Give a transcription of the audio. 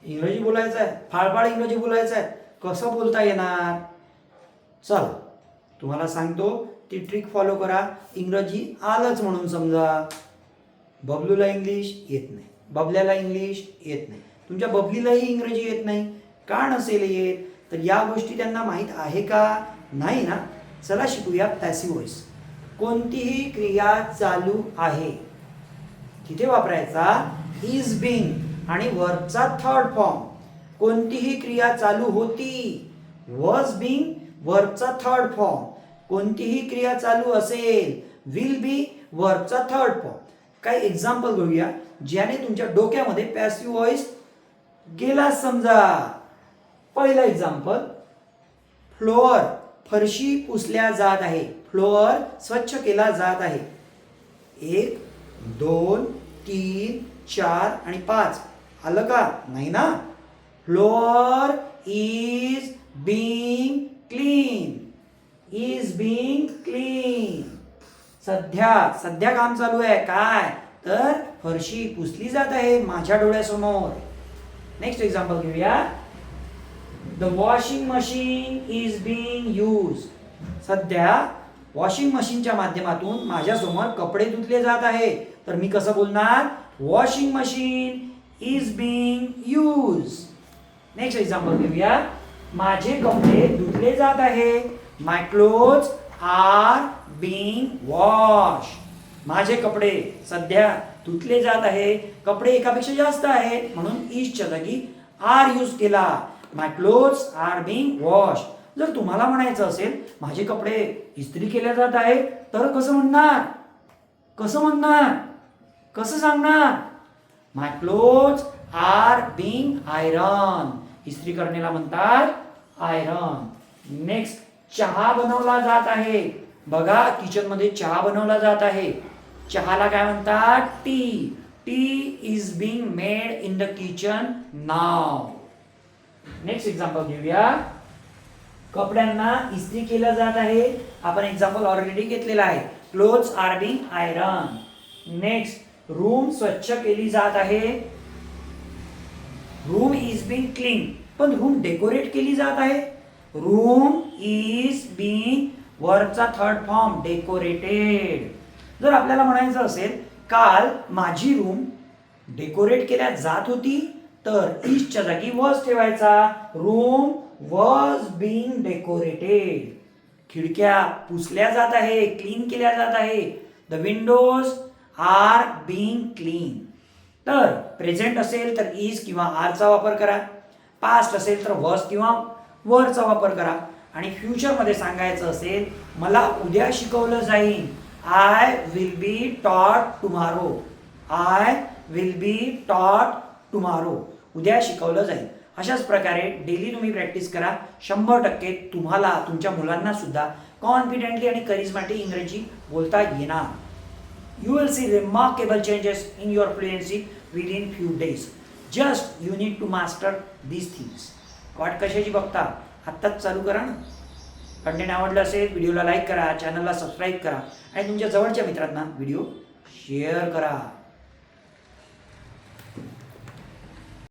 इंग्रजी बोलायचं आहे, फाळफाळ इंग्रजी बोलायचं आहे, कसं बोलता येणार? चला तुम्हाला सांगतो, ती ट्रिक फॉलो करा. इंग्रजी आलंच म्हणून समजा. बबलूला इंग्लिश येत नाही, बबल्याला इंग्लिश येत नाही, तुमच्या बबलीलाही इंग्रजी येत नाही. का नसेल येत? तर या गोष्टी त्यांना माहीत आहे का? नाही ना. चला शिकूया पॅसिव्ह व्हॉइस. कोणतीही क्रिया चालू आहे तिथे वापरायचा इज बीइंग आणि वर्बचा थर्ड फॉर्म. कोणतीही क्रिया चालू होती, वॉज बीइंग वर्बचा थर्ड फॉर्म. कोणतीही क्रिया चालू असेल, विल बी वर्बचा थर्ड फॉर्म. काही एक्झाम्पल घेऊया ज्याने तुमच्या डोक्यामध्ये पॅसिव्ह व्हॉइस गेला समजा. पहिला एक्झाम्पल, फ्लोअर फरशी पुसल्या जात आहे. फ्लोअर स्वच्छ केला जात आहे. 1 2 3 4 आणि 5 आलं का? नाही ना. Floor is being clean. Is being clean. सध्या काम चालू आहे. काय? तर फरशी पुसली जात आहे माझ्या डोळ्यासमोर. नेक्स्ट एक्झाम्पल घेऊया. The washing machine is being use. सध्या वॉशिंग मशीनच्या माध्यमातून माझ्यासमोर कपडे धुतले जात आहे. तर मी कसं बोलणार? Washing machine is being use. Next example घेऊया. माझे कपडे धुतले जात आहे. माय क्लोथ्स आर बीइंग वॉश. माझे कपडे सध्या धुतले जात आहे. कपडे एकापेक्षा जास्त आहेत म्हणून इजच्या जागी आर यूज केला. माय क्लोथ्स आर बीइंग वॉश. जर तुम्हाला म्हणायचं असेल माझे कपडे इस्त्री केल्या जात आहे, तर कसं म्हणणार? कसं सांगणार? माय क्लोथ्स आर बीइंग आयरन. इस्त्री करण्याला म्हणतात आयरन. नेक्स्ट, चहा बनवला जात आहे. बघा किचन मध्ये चहा बनवला जात आहे. चहाला काय म्हणतात? T. T is being made in the kitchen now. Next example घेऊया. कपड्यांना इस्त्री केलं जात आहे. आपण एक्झाम्पल ऑलरेडी घेतलेला आहे. Clothes are being iron. Next, room स्वच्छ केली जात आहे. Room is being clean. पण रूम डेकोरेट केली जात आहे. रूम इज बीइंग वर्बचा थर्ड फॉर्म डेकोरेटेड. जर आपल्याला म्हणायचं असेल काल माझी रूम डेकोरेट केल्या जात होती, तर इजच्या जागी वॉज ठेवायचा. Room was being decorated. खिडक्या पुसल्या जात आहे, क्लीन केल्या जात आहे. The windows are being clean. तर प्रेझेंट असेल तर इज किंवा आरचा वापर करा. पास्ट असेल तर वॉज किंवा वरचा वापर करा. आणि फ्युचरमध्ये सांगायचं असेल मला उद्या शिकवलं जाईल. I will be taught tomorrow. I will be taught tomorrow. उद्या शिकवलं जाईल. अशाच प्रकारे डेली तुम्ही प्रॅक्टिस करा. 100% तुम्हाला तुमच्या मुलांना सुद्धा कॉन्फिडेंटली आणि करिझमॅटिक इंग्रजी बोलता येणार. You will see remarkable changes in your fluency within few days. Just you need to master these things. वाट कशाची बघता? आत्ताच चालू करा ना. कंटेंट आवडलं असेल व्हिडिओला लाईक करा, चॅनलला सबस्क्राईब करा आणि तुमच्या जवळच्या मित्रांना व्हिडिओ शेअर करा.